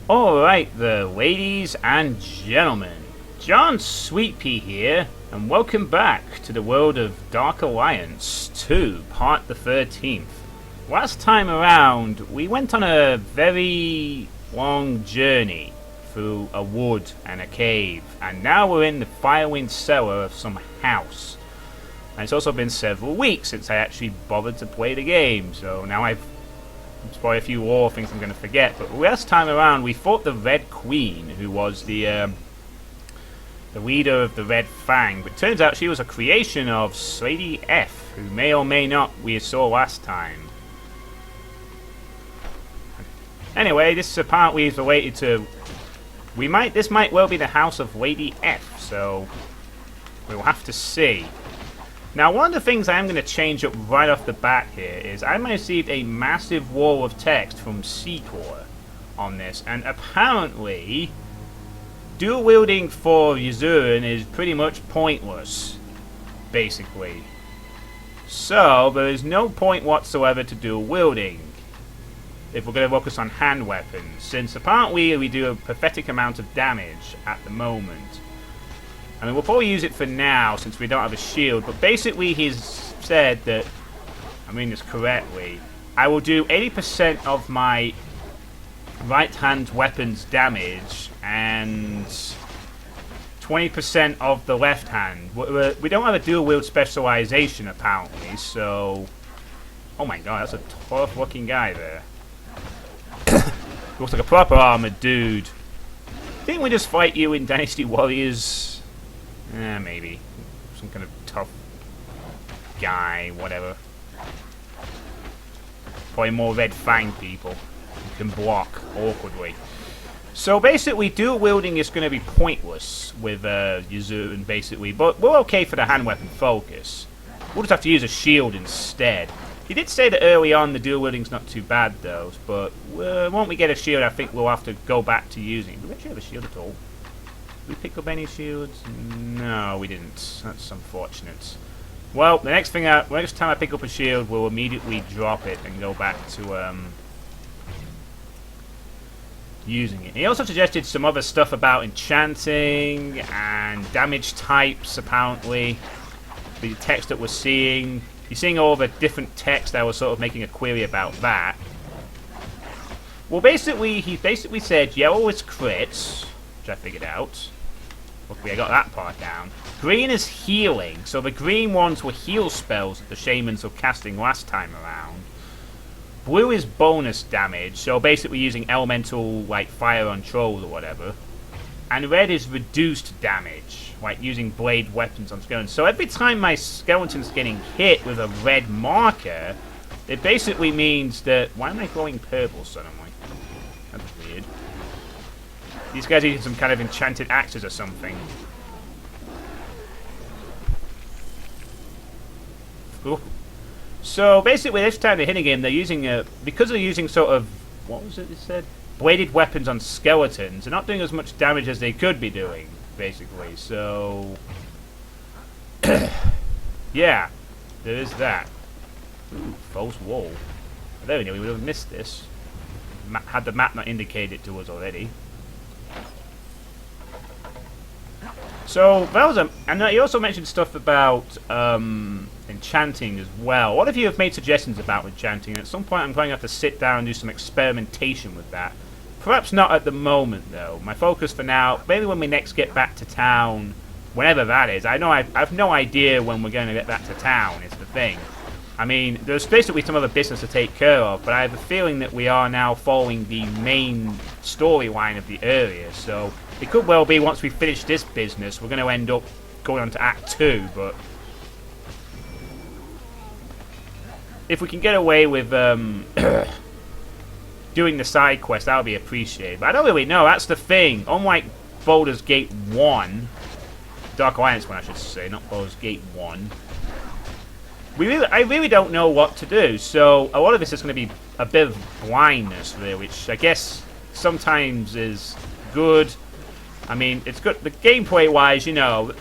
Alright, the ladies and gentlemen, John Suitepee here, and welcome back to the world of Dark Alliance 2, part the 13th. Last time around, we went on a very long journey through a wood and a cave, and now we're in the Firewind Cellar of some house. And it's also been several weeks since I actually bothered to play the game, so now I've there's probably a few lore things I'm going to forget, but last time around we fought the Red Queen, who was the leader of the Red Fang, but turns out she was a creation of Lady F, who may or may not we saw last time. Anyway, this apparently is related to... This might well be the house of Lady F, so we'll have to see. Now, one of the things I am going to change up right off the bat here is I received a massive wall of text from Secor on this, and apparently dual wielding for Yazuran is pretty much pointless, basically. So, there is no point whatsoever to dual wielding if we're going to focus on hand weapons, since apparently we do a pathetic amount of damage at the moment. I mean, we'll probably use it for now since we don't have a shield, but basically he's said that, I mean this correctly, I will do 80% of my right hand weapons damage and 20% of the left hand. We don't have a dual wield specialization apparently, so... Oh my god, that's a tough looking guy there. Looks like a proper armored dude. Didn't we just fight you in Dynasty Warriors? Maybe. Some kind of tough guy, whatever. Probably more Red Fang people who can block awkwardly. So basically, dual wielding is going to be pointless with Yazuran, basically, but we're okay for the hand weapon focus. We'll just have to use a shield instead. He did say that early on the dual wielding's not too bad though, but once we get a shield, I think we'll have to go back to using it. Do we actually have a shield at all? Did we pick up any shields? No, we didn't. That's unfortunate. Well, the next time I pick up a shield, we'll immediately drop it and go back to using it. He also suggested some other stuff about enchanting and damage types, apparently. The text that we're seeing. You're seeing all the different text. I was sort of making a query about that. Well, basically, he basically said yellow is crits, which I figured out. Luckily I got that part down. Green is healing, so the green ones were heal spells that the shamans were casting last time around. Blue is bonus damage, so basically using elemental, like fire on trolls or whatever. And red is reduced damage, like using blade weapons on skeletons. So every time my skeleton's getting hit with a red marker, it basically means that... Why am I glowing purple suddenly? That's weird. These guys are using some kind of enchanted axes or something. Ooh. So basically, this time they're hitting him. They're using because they're using sort of, what was it they said? Bladed weapons on skeletons. They're not doing as much damage as they could be doing, basically. So yeah, there is that. Ooh, false wall. There we go. We would have missed this had the map not indicated it to us already. So, that was and he also mentioned stuff about enchanting as well. What if you have made suggestions about enchanting? At some point I'm going to have to sit down and do some experimentation with that. Perhaps not at the moment, though. My focus for now, maybe when we next get back to town, whenever that is. I know I've no idea when we're going to get back to town, is the thing. I mean, there's basically some other business to take care of, but I have a feeling that we are now following the main storyline of the area, so... It could well be once we finish this business, we're going to end up going on to Act 2, but... If we can get away with doing the side quest, that would be appreciated. But I don't really know, that's the thing. Unlike Baldur's Gate 1, Dark Alliance 1 I should say, not Baldur's Gate 1, I really don't know what to do, so a lot of this is going to be a bit of blindness there, which I guess sometimes is good. I mean, it's good. The gameplay-wise, you know,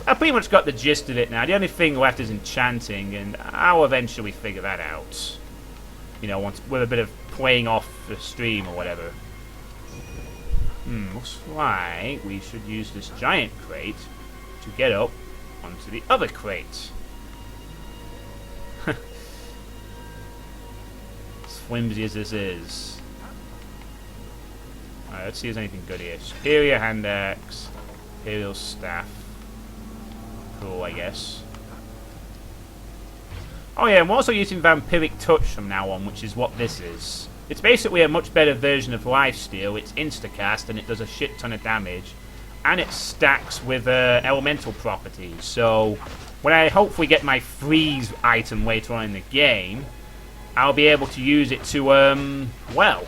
I pretty much got the gist of it now. The only thing left is enchanting, and I'll eventually figure that out. You know, once with a bit of playing off the stream or whatever. Looks like we should use this giant crate to get up onto the other crate. As flimsy as this is. Alright, let's see if there's anything good here. Superior hand axe, Imperial staff. Cool, I guess. Oh yeah, I'm also using Vampiric Touch from now on, which is what this is. It's basically a much better version of Lifesteal. It's instacast and it does a shit ton of damage. And it stacks with elemental properties. So when I hopefully get my freeze item later on in the game, I'll be able to use it to, well,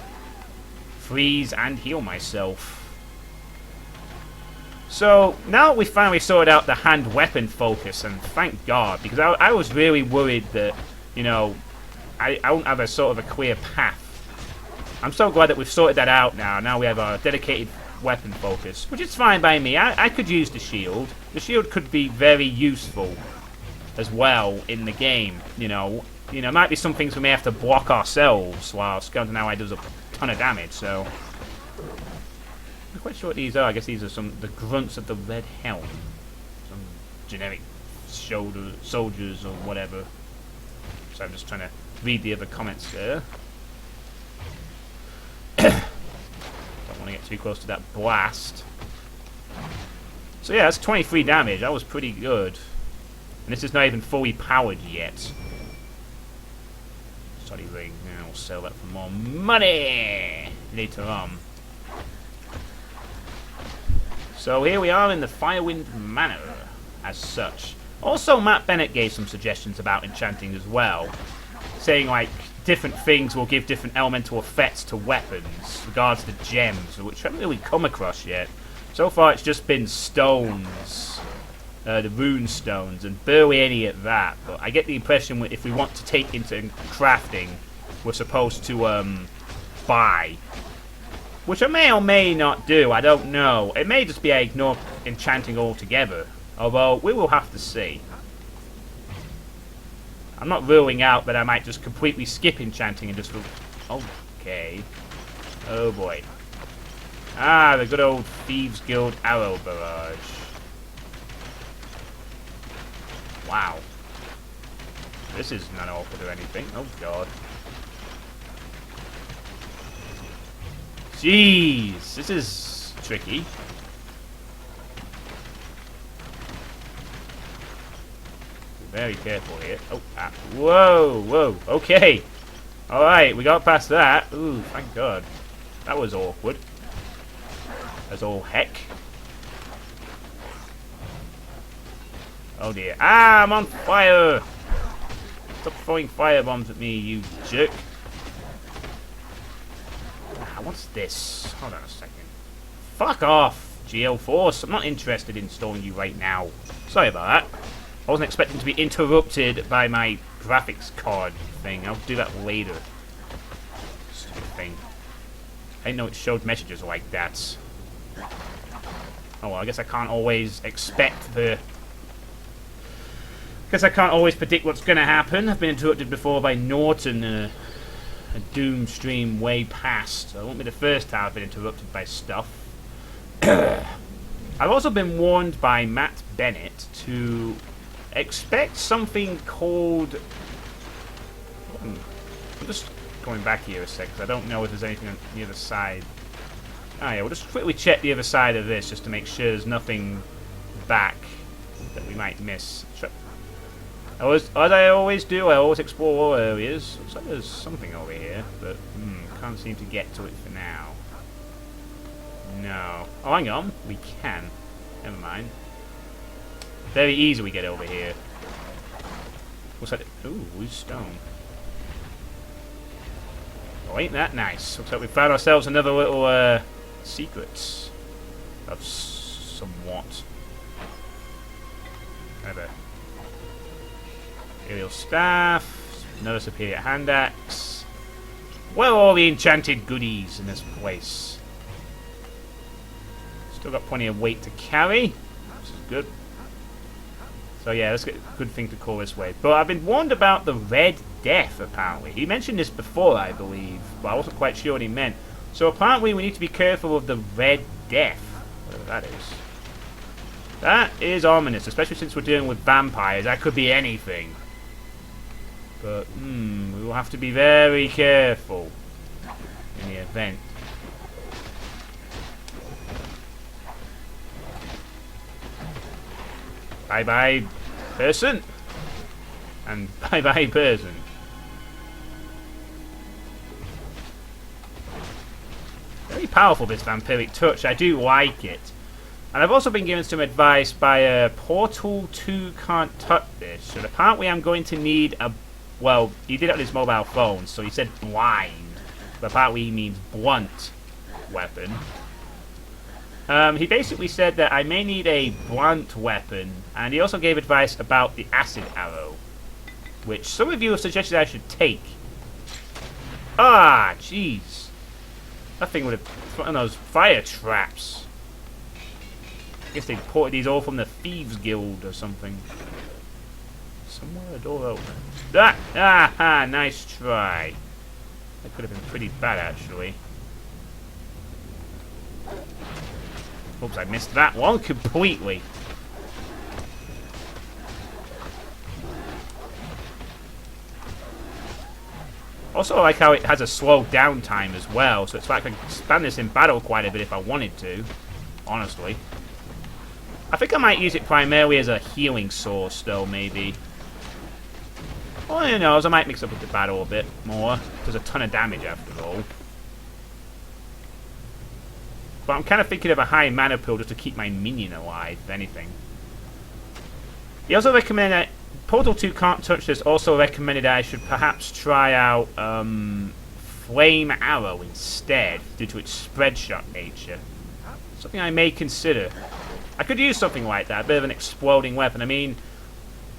freeze and heal myself. So now that we finally sorted out the hand weapon focus, and thank God, because I was really worried that, you know, I won't have a sort of a clear path. I'm so glad that we've sorted that out now. Now we have a dedicated weapon focus, which is fine by me. I could use the shield. The shield could be very useful as well in the game. You know, might be some things we may have to block ourselves while Skeleton Ally does a ton of damage. So I'm not quite sure what these are. I guess these are the grunts of the Red Helm, some generic soldiers or whatever. So I'm just trying to read the other comments there. Don't want to get too close to that blast. So yeah, that's 23 damage. That was pretty good. And this is not even fully powered yet. Study ring. Yeah, we'll sell that for more money later on. So here we are in the Firewind Manor, as such. Also, Matt Bennett gave some suggestions about enchanting as well, saying like different things will give different elemental effects to weapons, regards to gems, which I haven't really come across yet. So far it's just been stones, the rune stones, and barely any at that. But I get the impression if we want to take into crafting, we're supposed to buy. Which I may or may not do, I don't know. It may just be I ignore enchanting altogether, although we will have to see. I'm not ruling out that I might just completely skip enchanting and just... Okay. Oh boy. Ah, the good old Thieves Guild Arrow Barrage. Wow. This is not awkward or anything. Oh god. Jeez, this is tricky. Very careful here. Oh, ah. Whoa, whoa. Okay. Alright, we got past that. Ooh, thank God. That was awkward. As all heck. Oh dear. Ah, I'm on fire! Stop throwing fire bombs at me, you jerk. Ah, what's this? Hold on a second. Fuck off, GL Force. I'm not interested in installing you right now. Sorry about that. I wasn't expecting to be interrupted by my graphics card thing. I'll do that later. Stupid thing. I didn't know it showed messages like that. Oh well, I guess I can't always expect the... Guess I can't always predict what's going to happen. I've been interrupted before by Norton, a Doom stream way past. So it won't be the first time I've been interrupted by stuff. I've also been warned by Matt Bennett to expect something called... I'm just going back here a sec, because I don't know if there's anything on the other side. Oh yeah, we'll just quickly check the other side of this, just to make sure there's nothing back that we might miss. As I always do, I always explore all areas. Looks like there's something over here, but can't seem to get to it for now. No. Oh, hang on. We can. Never mind. Very easy we get over here. What's that? Ooh, loose stone. Oh, ain't that nice? Looks like we found ourselves another little secret of somewhat. Another aerial staff, another superior hand axe. Where are all the enchanted goodies in this place? Still got plenty of weight to carry, which is good. So yeah, that's a good thing to call this way. But I've been warned about the Red Death, apparently. He mentioned this before, I believe, but I wasn't quite sure what he meant. So apparently we need to be careful of the Red Death. Whatever that is. That is ominous, especially since we're dealing with vampires. That could be anything. But, we will have to be very careful in the event. Bye-bye, person. And bye-bye, person. Very powerful, this vampiric touch. I do like it. And I've also been given some advice by Portal 2 can't touch this. And apparently I'm going to need a... Well, he did it on his mobile phone, so he said blind. But apparently he means blunt weapon. He basically said that I may need a blunt weapon. And he also gave advice about the acid arrow, which some of you have suggested I should take. Ah, jeez. That thing would have put on those fire traps. I guess they ported these all from the Thieves Guild or something. Somewhere a door open. Ah, nice try. That could have been pretty bad, actually. Oops, I missed that one completely. Also, I like how it has a slow down time as well, so it's like I can expand this in battle quite a bit if I wanted to, honestly. I think I might use it primarily as a healing source, though, maybe. Well, who knows, I might mix up with the battle a bit more. Does a ton of damage, after all. But I'm kind of thinking of a high mana pool just to keep my minion alive, if anything. He also recommended that Portal 2 can't touch this. Also recommended I should perhaps try out Flame Arrow instead, due to its spread shot nature. Something I may consider. I could use something like that, a bit of an exploding weapon. I mean,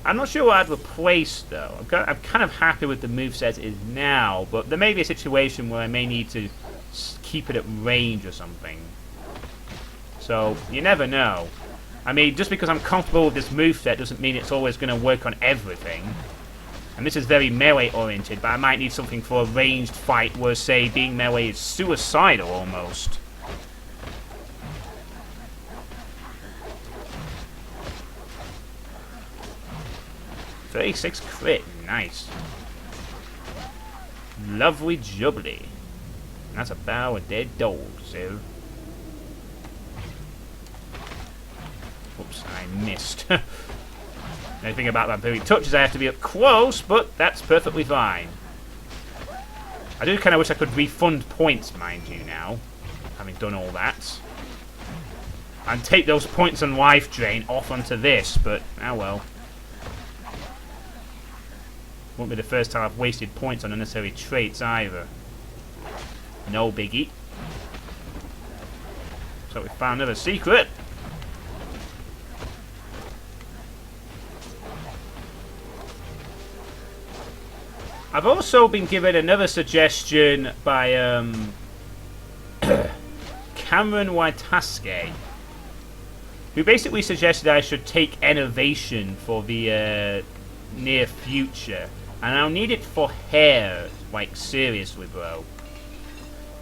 I'm not sure what I'd replace, though. I'm kind of happy with the moveset as it is now, but there may be a situation where I may need to keep it at range or something. So, you never know. I mean, just because I'm comfortable with this moveset doesn't mean it's always going to work on everything. And this is very melee-oriented, but I might need something for a ranged fight where, say, being melee is suicidal, almost. .36 crit, nice. Lovely jubbly. And that's about a dead dog, so. Oops, I missed. The only thing about vampiric touch is I have to be up close, but that's perfectly fine. I do kind of wish I could refund points, mind you, now, having done all that. And take those points on life drain off onto this, but oh well. Won't be the first time I've wasted points on unnecessary traits either. No biggie. So we found another secret. I've also been given another suggestion by Cameron Wataske, who basically suggested I should take Innovation for the near future. And I'll need it for hair, like seriously, bro.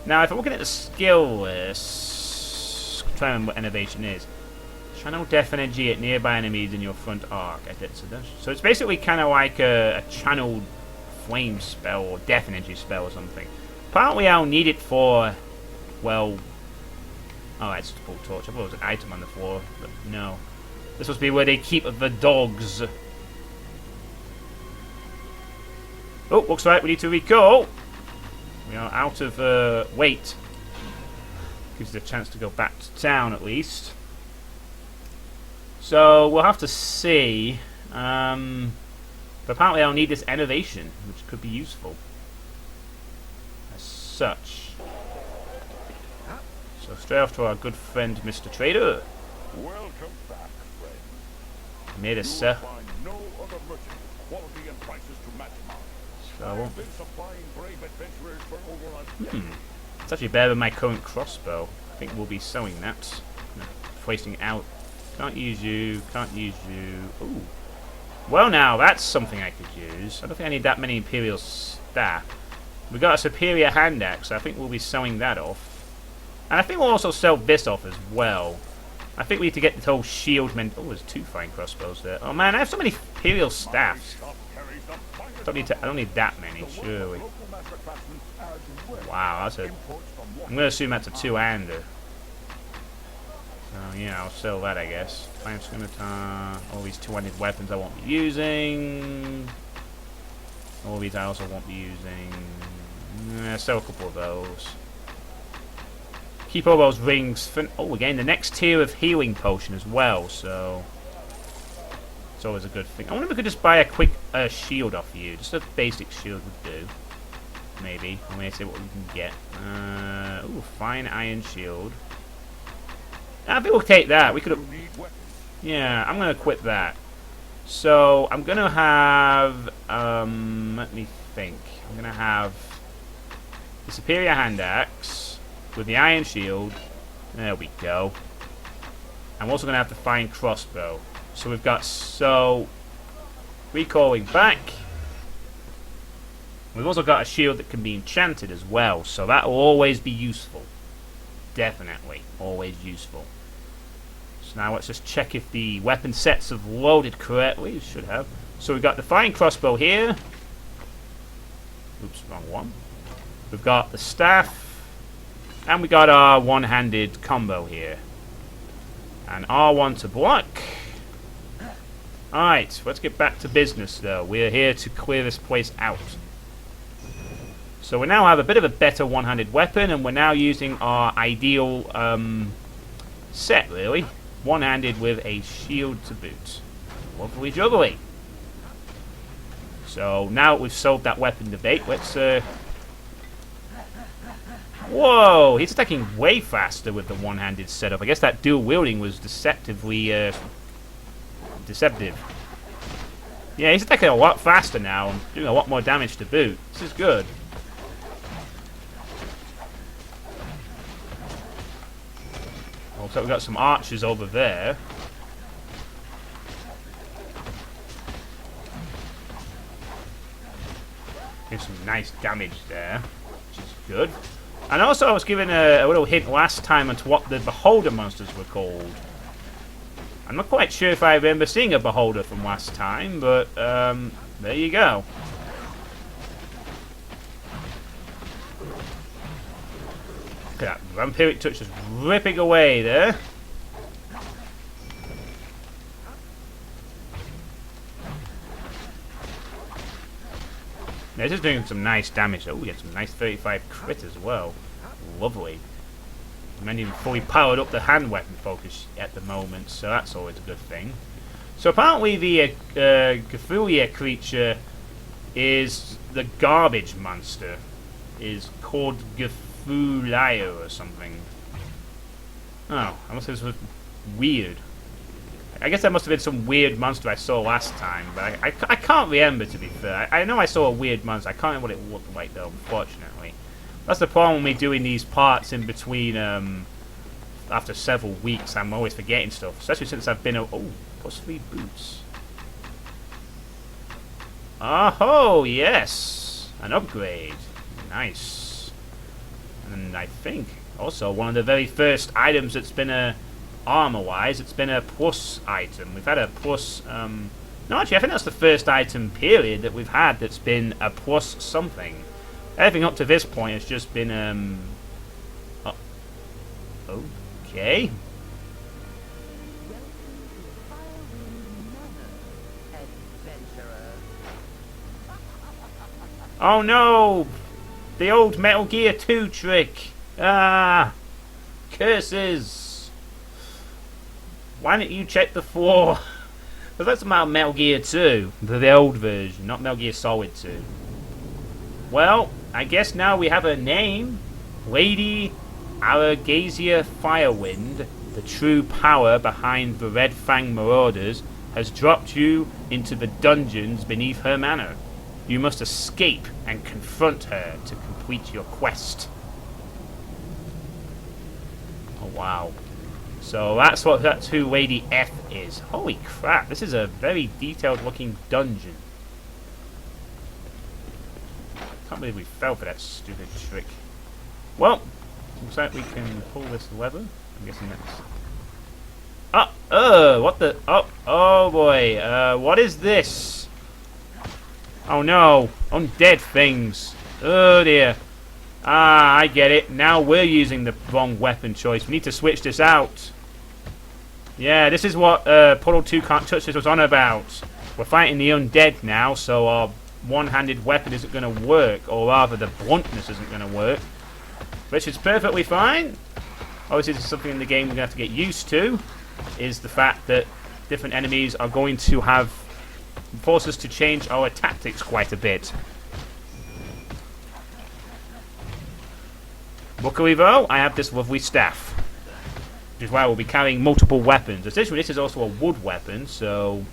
Now, if I'm looking at the skill list, I'm trying to remember what Innovation is. Channel Death Energy at nearby enemies in your front arc. So it's basically kind of like a channeled flame spell or death energy spell or something. Apparently I'll need it for, well... Oh, it's a full torch. I thought it was an item on the floor, but no. This must be where they keep the dogs. Oh, looks like we need to recall. We are out of weight. Gives us a chance to go back to town at least. So we'll have to see. But apparently I'll need this innovation, which could be useful. As such. So straight off to our good friend Mr. Trader. Welcome back, friend. Made a You will sir. find no other merchant with quality and prices to match mine. So I've been supplying brave adventurers for over a decade. it's actually better than my current crossbow. I think we'll be selling that. Placing it out. Can't use you. Can't use you. Ooh. Well, now that's something I could use. I don't think I need that many Imperial staff. We got a superior hand axe. I think we'll be selling that off. And I think we'll also sell this off as well. I think we need to get the whole shield men. Oh, there's 2 fine crossbows there. Oh man, I have so many imperial staffs. I don't need that many, surely. Wow, that's a. I'm gonna assume that's a 2-hander. So yeah, I'll sell that, I guess. Flame scimitar. All these 2-handed weapons I won't be using. All these I also won't be using. Sell a couple of those. Keep all those rings for... Oh, again, the next tier of healing potion as well, so... It's always a good thing. I wonder if we could just buy a quick shield off you. Just a basic shield would do. Maybe. Let me see what we can get. Ooh, fine iron shield. I think we'll take that. We could have... Yeah, I'm going to quit that. So, I'm going to have... let me think. I'm going to have... the superior hand axe... with the iron shield. There we go. I'm also going to have the fine crossbow. So we've got... So... recalling back. We've also got a shield that can be enchanted as well. So that will always be useful. Definitely. Always useful. So now let's just check if the weapon sets have loaded correctly. It should have. So we've got the fine crossbow here. Oops, wrong one. We've got the staff. And we got our one-handed combo here. And R1 to block. Alright, let's get back to business though. We're here to clear this place out. So we now have a bit of a better one-handed weapon, and we're now using our ideal set, really. One-handed with a shield to boot. Lovely jubbly. So now we've solved that weapon debate, let's... Whoa! He's attacking way faster with the one-handed setup. I guess that dual wielding was deceptively deceptive. Yeah, he's attacking a lot faster now and doing a lot more damage to boot. This is good. Looks like we've got some archers over there. Give some nice damage there, which is good. And also I was given a little hint last time onto what the Beholder monsters were called. I'm not quite sure if I remember seeing a Beholder from last time, but there you go. Look at that vampiric touch just ripping away there. This is doing some nice damage. Oh, we get some nice 35 crit as well. Lovely. I'm not even fully powered up the hand weapon focus at the moment, so that's always a good thing. So apparently the Cthulhu creature is the garbage monster. Is called Cthulhu or something. Oh, I must say this was weird. I guess that must have been some weird monster I saw last time, but I can't remember, to be fair. I know I saw a weird monster. I can't remember what it looked like, though, unfortunately. That's the problem with me doing these parts in between, after several weeks. I'm always forgetting stuff, especially since I've been... Oh, +3 boots. Oh, yes! An upgrade. Nice. And I think, also, one of the very first items that's been a... armor-wise, it's been a plus item. We've had a plus, no, actually, I think that's the first item, period, that we've had that's been a plus something. Everything up to this point has just been, okay. Oh no! The old Metal Gear 2 trick! Ah! Curses! Why didn't you check the floor? Because that's about Metal Gear 2, the old version, not Metal Gear Solid 2. Well, I guess now we have a name. Lady Aragasia Firewind, the true power behind the Red Fang Marauders, has dropped you into the dungeons beneath her manor. You must escape and confront her to complete your quest. Oh wow. So that's who Lady F is. Holy crap, this is a very detailed looking dungeon. Can't believe we fell for that stupid trick. Well, looks like we can pull this lever. I'm guessing that's... what the... Oh boy. What is this? Oh no. Undead things. Oh dear. Ah, I get it. Now we're using the wrong weapon choice. We need to switch this out. Yeah, this is what Portal 2 Can't Touch This was on about. We're fighting the undead now, so our one-handed weapon isn't going to work, or rather the bluntness isn't going to work. Which is perfectly fine. Obviously this is something in the game we're going to have to get used to, is the fact that different enemies are going to have force us to change our tactics quite a bit. Luckily though, I have this lovely staff, which is why we'll be carrying multiple weapons. Additionally, this is also a wood weapon, so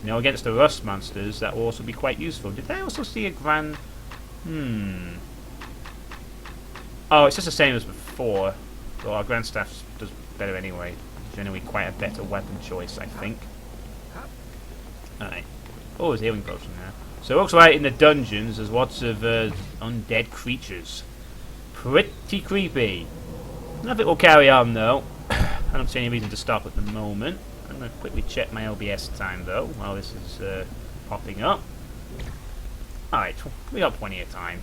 you know, against the rust monsters, that will also be quite useful. Did I also see a grand... Oh, it's just the same as before. Well, our grand staff does better anyway. Generally quite a better weapon choice, I think. Alright. Oh, there's a healing potion now. So it looks like in the dungeons there's lots of undead creatures. Pretty creepy. Nothing will carry on though. I don't see any reason to stop at the moment. I'm going to quickly check my LBS time though, while this is popping up. Alright, we got plenty of time.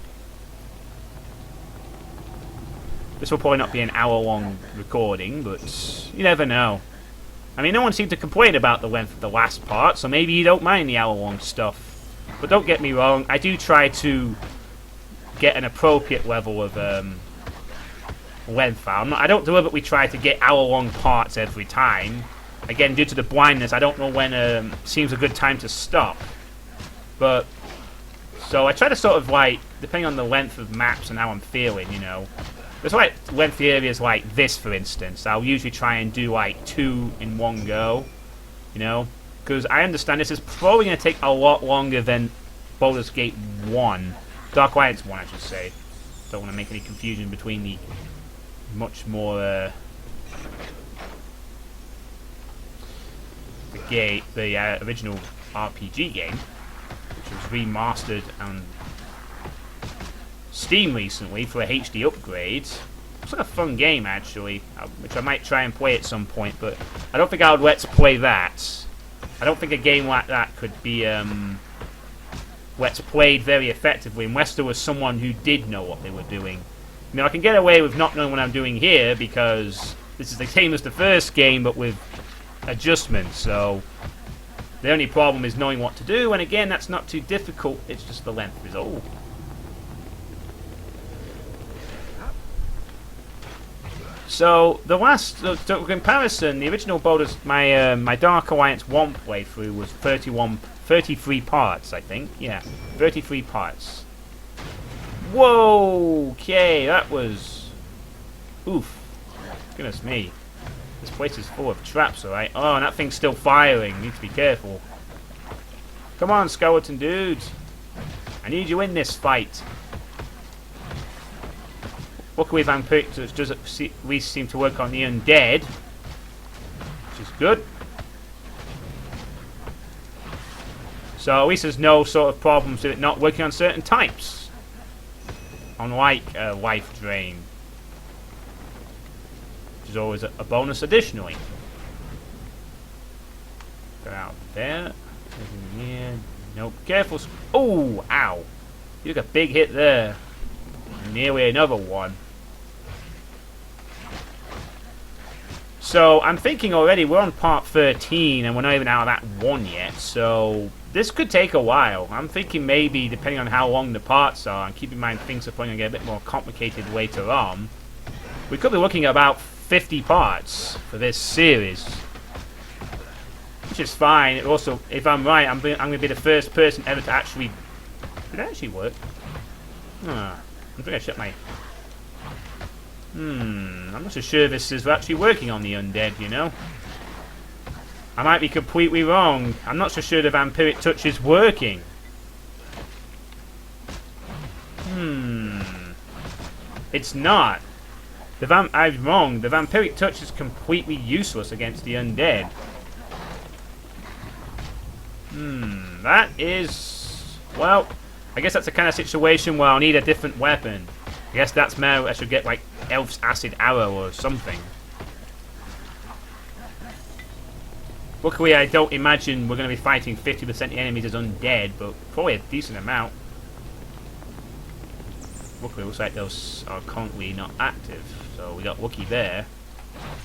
This will probably not be an hour-long recording, but you never know. I mean, no one seemed to complain about the length of the last part, so maybe you don't mind the hour-long stuff. But don't get me wrong, I do try to get an appropriate level of length out. I don't deliberately try to get hour-long parts every time. Again, due to the blindness, I don't know when seems a good time to stop. But so I try to sort of like, depending on the length of maps and how I'm feeling, you know. There's like lengthy areas like this, for instance. I'll usually try and do like 2 in one go, you know, because I understand this is probably going to take a lot longer than Baldur's Gate 1. Dark Alliance 1, I should say. Don't want to make any confusion between the much more the original RPG game, which was remastered and Steam recently for a HD upgrade. It's like a fun game actually, which I might try and play at some point, but I don't think I would let's play that. I don't think a game like that could be let's played very effectively unless there was someone who did know what they were doing. I mean, I can get away with not knowing what I'm doing here because this is the same as the first game but with adjustments, so the only problem is knowing what to do, and again, that's not too difficult, it's just the length is all. So the last comparison, the original Baldur's my Dark Alliance 1 playthrough was 33 parts, I think. Yeah, 33 parts. Whoa, okay, that was oof. Goodness me. This place is full of traps, alright. Oh, and that thing's still firing. Need to be careful. Come on, skeleton dude. I need you in this fight. Luckily, Vampiric does at least seem to work on the undead, which is good. So at least there's no sort of problems with it not working on certain types, unlike Life Drain, which is always a bonus additionally. Go out there. Yeah. Nope. Careful. Oh, ow. You took a big hit there. Nearly another one. So, I'm thinking already we're on part 13 and we're not even out of that one yet, so this could take a while. I'm thinking maybe, depending on how long the parts are, and keep in mind things are probably going to get a bit more complicated later on, we could be looking at about 50 parts for this series. Which is fine. It also, if I'm right, I'm going to be the first person ever to actually... Did it actually work? I'm trying to check my... I'm not so sure this is actually working on the undead, you know. I might be completely wrong. I'm not so sure the Vampiric Touch is working. It's not. I'm wrong. The Vampiric Touch is completely useless against the undead. That is... Well, I guess that's the kind of situation where I'll need a different weapon. I guess that's where I should get like Elf's Acid Arrow or something. Luckily, I don't imagine we're going to be fighting 50% of the enemies as undead, but probably a decent amount. Luckily, it looks like those are currently not active, so we got lucky there.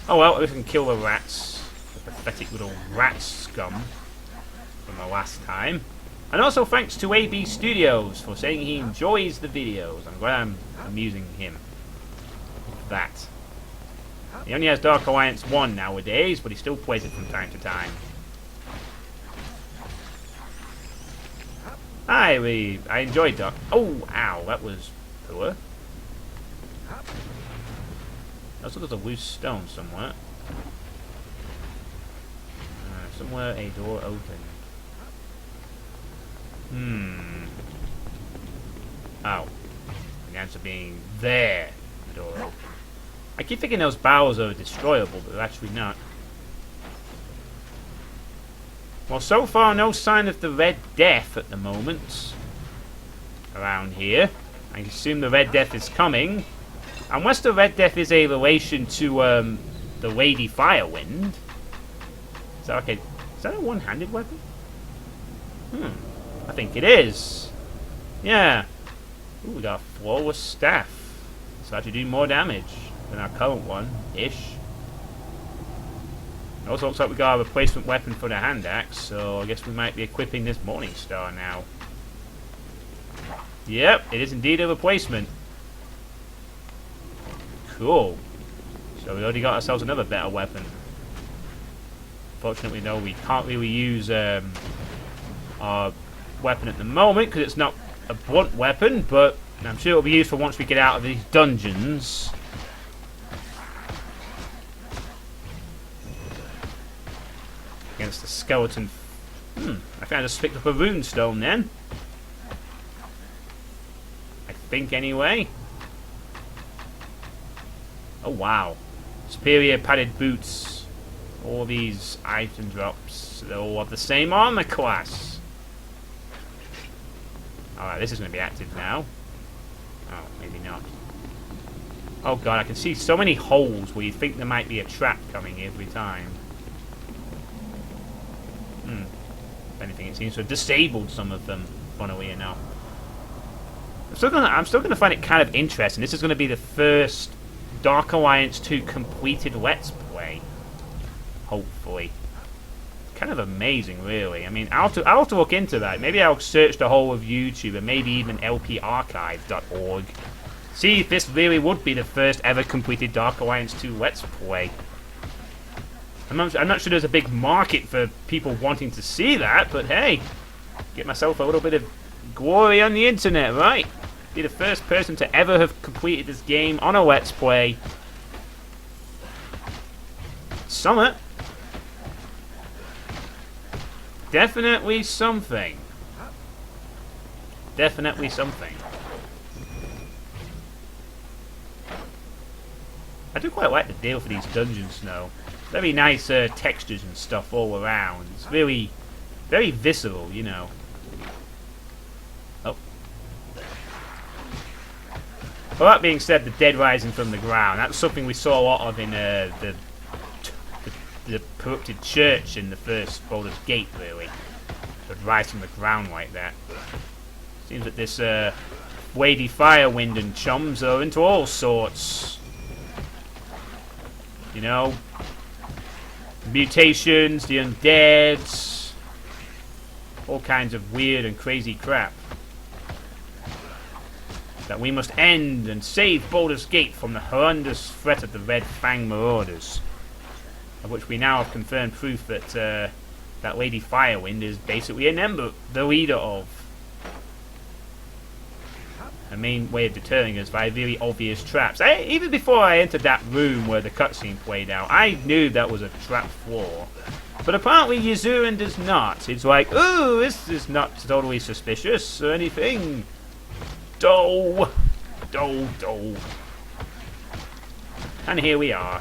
Oh well, we can kill the rats. The pathetic little rat scum from the last time. And also thanks to AB Studios for saying he enjoys the videos. I'm glad I'm amusing him with that. He only has Dark Alliance 1 nowadays, but he still plays it from time to time. I enjoyed Dark... Oh, ow, that was poor. Also there's a loose stone somewhere. Somewhere a door open. Oh. The answer being there. The door open. I keep thinking those barrels are destroyable, but they're actually not. Well, so far no sign of the Red Death at the moment. Around here. I assume the Red Death is coming. Unless the Red Death is a relation to the Lady Firewind. Is that okay? Is that a one-handed weapon? I think it is. Yeah. Ooh, we got a flawless staff. So actually do more damage than our current one, ish. It also looks like we got a replacement weapon for the hand axe, so I guess we might be equipping this Morning Star now. Yep, it is indeed a replacement. Cool. So we already got ourselves another better weapon. Fortunately, no, we can't really use our weapon at the moment because it's not a blunt weapon, but I'm sure it'll be useful once we get out of these dungeons. Against the skeleton. I think I just picked up a rune stone then. I think anyway. Oh wow. Superior padded boots. All these item drops. They're all of the same armor class. Alright, this is going to be active now. Oh, maybe not. Oh god, I can see so many holes where you think there might be a trap coming every time. If anything, it seems to have disabled some of them, funnily enough. I'm still gonna find it kind of interesting. This is gonna be the first Dark Alliance 2 completed Let's Play. Hopefully. Kind of amazing, really. I mean, I'll have to look into that. Maybe I'll search the whole of YouTube and maybe even lparchive.org. See if this really would be the first ever completed Dark Alliance 2 Let's Play. I'm not sure there's a big market for people wanting to see that, but hey, get myself a little bit of glory on the internet, right? Be the first person to ever have completed this game on a Let's Play. Summit. Definitely something. Definitely something. I do quite like the deal for these dungeons, though. Very nice textures and stuff all around. It's very, very visceral, you know. Oh. Well, that being said, the dead rising from the ground. That's something we saw a lot of in the corrupted church in the first Baldur's Gate, really. Would rise from the ground like that. Seems that this Lady Firewind and chums are into all sorts. You know, mutations, the undead, all kinds of weird and crazy crap that we must end and save Baldur's Gate from the horrendous threat of the Red Fang Marauders, of which we now have confirmed proof that that Lady Firewind is basically the leader of. A main way of deterring us by very obvious traps. Even before I entered that room where the cutscene played out, I knew that was a trap floor. But apparently Yazurin does not. It's like, ooh, this is not totally suspicious or anything. Doh. Doh, doh. And here we are.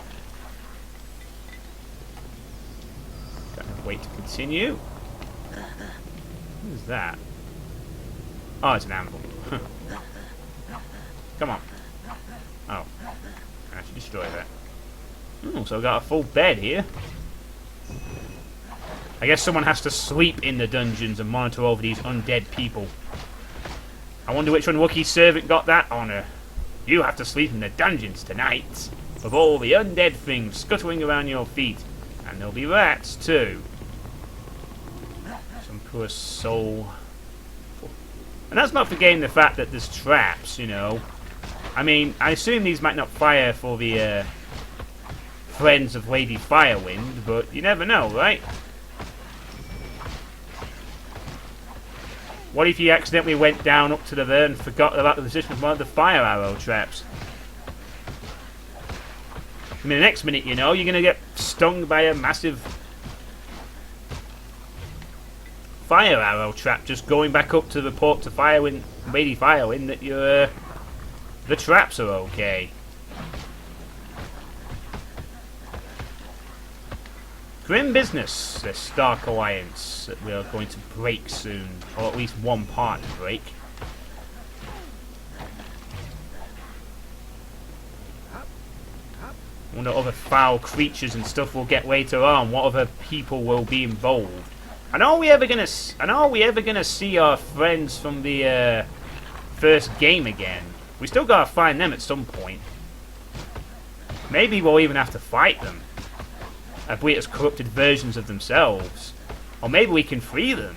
Don't have to wait to continue. What is that? Oh, it's an anvil. Come on. Oh. I should destroy that. Oh, so we got a full bed here. I guess someone has to sleep in the dungeons and monitor over these undead people. I wonder which one Wookiee's servant got that honor. You have to sleep in the dungeons tonight, with all the undead things scuttling around your feet. And there'll be rats, too. Some poor soul. And that's not forgetting the fact that there's traps, you know. I mean, I assume these might not fire for the friends of Lady Firewind, but you never know, right? What if you accidentally went down up to the there and forgot about the position of one of the fire arrow traps? I mean, the next minute, you know, you're going to get stung by a massive fire arrow trap just going back up to report to Firewind, Lady Firewind that your the traps are okay. Grim business, this Stark Alliance that we are going to break soon, or at least one part to break. I wonder what other foul creatures and stuff we'll get later on. What other people will be involved? And are we ever gonna see our friends from the first game again? We still gotta find them at some point. Maybe we'll even have to fight them. Albeit as corrupted versions of themselves. Or maybe we can free them.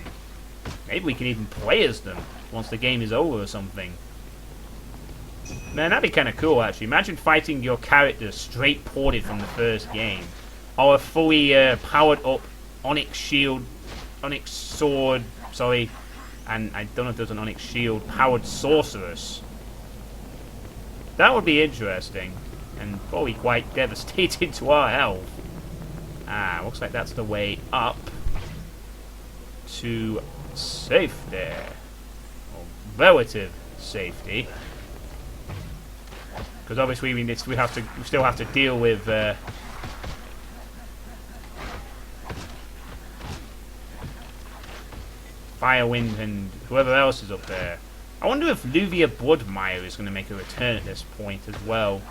Maybe we can even play as them once the game is over or something. Man, that'd be kind of cool, actually. Imagine fighting your character straight ported from the first game. Or a fully powered up Onyx sword, sorry. And I don't know if there's an Onyx shield powered sorceress. That would be interesting. And probably quite devastating to our health. Ah, looks like that's the way up to safety. Or relative safety. Because obviously we still have to deal with Firewind and whoever else is up there. I wonder if Luvia Bloodmire is going to make a return at this point as well,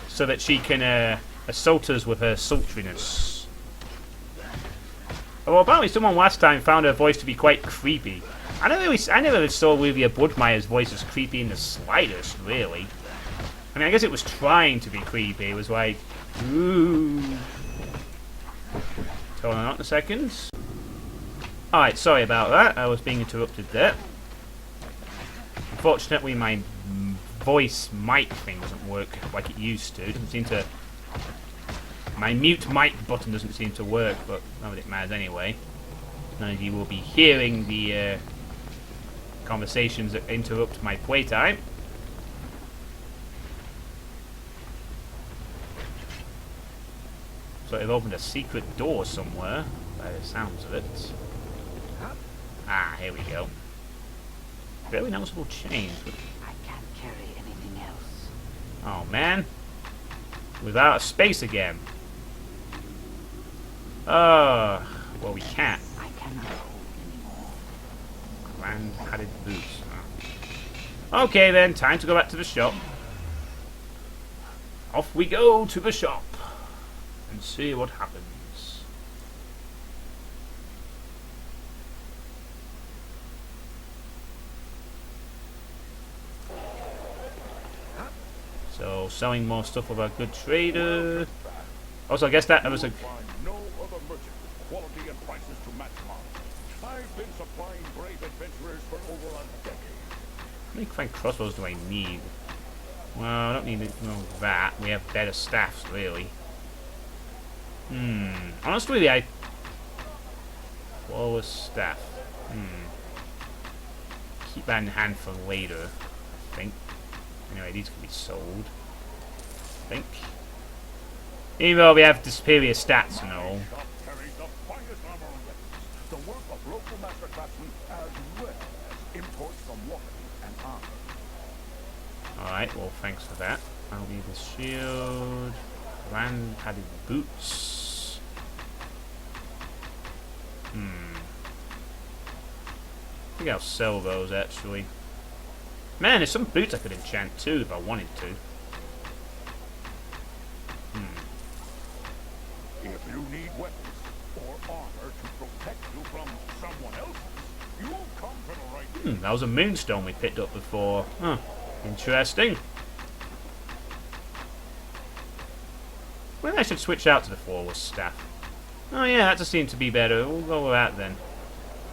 so that she can assault us with her sultriness. Well, apparently someone last time found her voice to be quite creepy. I never saw Luvia Bloodmire's voice as creepy in the slightest, really. I mean, I guess it was trying to be creepy. It was like, ooh. Hold on a second. Alright, sorry about that. I was being interrupted there. Unfortunately, my voice mic thing doesn't work like it used to. It doesn't seem to... My mute mic button doesn't seem to work, but none of it matters anyway. None of you will be hearing the conversations that interrupt my playtime. So they've opened a secret door somewhere, by the sounds of it. Ah, here we go. Very noticeable change. I can't carry anything else. Oh man. Without a space again. Well we can't. I cannot hold anymore. Grand padded boots. Oh. Okay then, time to go back to the shop. Off we go to the shop. And see what happens. So, selling more stuff with our good trader. Also, I guess that was a... Find no other merchant with quality and prices to match mine. I've been supplying brave adventurers for over a decade. How many crank crossbows do I need? Well, I don't need that. We have better staffs, really. Honestly, I... Flawless staff. Keep that in hand for later, I think. Anyway, these can be sold. I think. Even though we have the superior stats and all. Shop carries the finest armor and weapons, the work of local master craftsmen, as well as imports from Waterdeep and Armor. Alright, well, thanks for that. I'll need the shield. Grand padded boots. I think I'll sell those, actually. Man, there's some boots I could enchant too if I wanted to. If you need weapons or armor to protect you from someone else's, you've come to the right. That was a moonstone we picked up before. Huh. Interesting. Maybe I should switch out to the Forward Staff. Oh yeah, that just seemed to be better. We'll go with that then.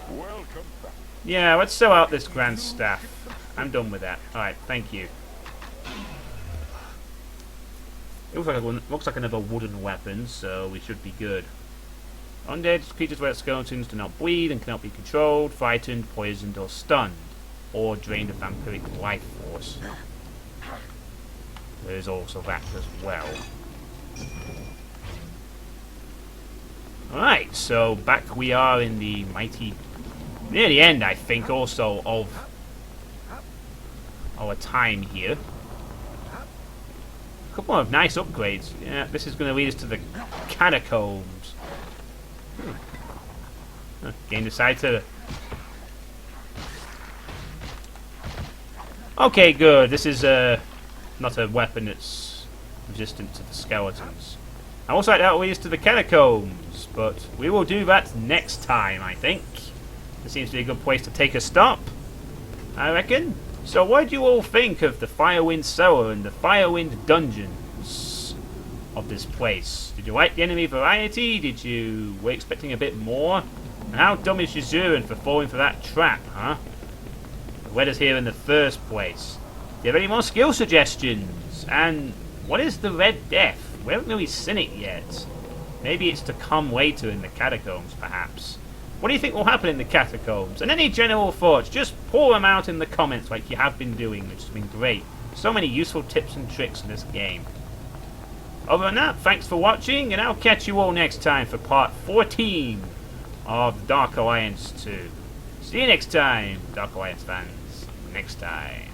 Welcome back. Yeah, let's sell out this Grand Staff. I'm done with that. Alright, thank you. It looks like another wooden weapon, so we should be good. Undead creatures where skeletons do not bleed and cannot be controlled, frightened, poisoned, or stunned, or drained of vampiric life force. There is also that as well. Alright, so back we are in the mighty... near the end, I think, also of our time here. A couple of nice upgrades. Yeah, this is going to lead us to the catacombs. Game decided to... Okay, good. This is not a weapon that's resistant to the skeletons. I also like that will lead us to the catacombs, but we will do that next time, I think. This seems to be a good place to take a stop, I reckon. So what do you all think of the Firewind Cellar and the Firewind dungeons of this place? Did you like the enemy variety? Were you expecting a bit more? And how dumb is Shazuran for falling for that trap, huh? It led us here in the first place. Do you have any more skill suggestions? And what is the Red Death? We haven't really seen it yet. Maybe it's to come later in the catacombs, perhaps. What do you think will happen in the catacombs? And any general thoughts, just pour them out in the comments like you have been doing, which has been great. So many useful tips and tricks in this game. Other than that, thanks for watching, and I'll catch you all next time for part 14 of Dark Alliance 2. See you next time, Dark Alliance fans. Next time.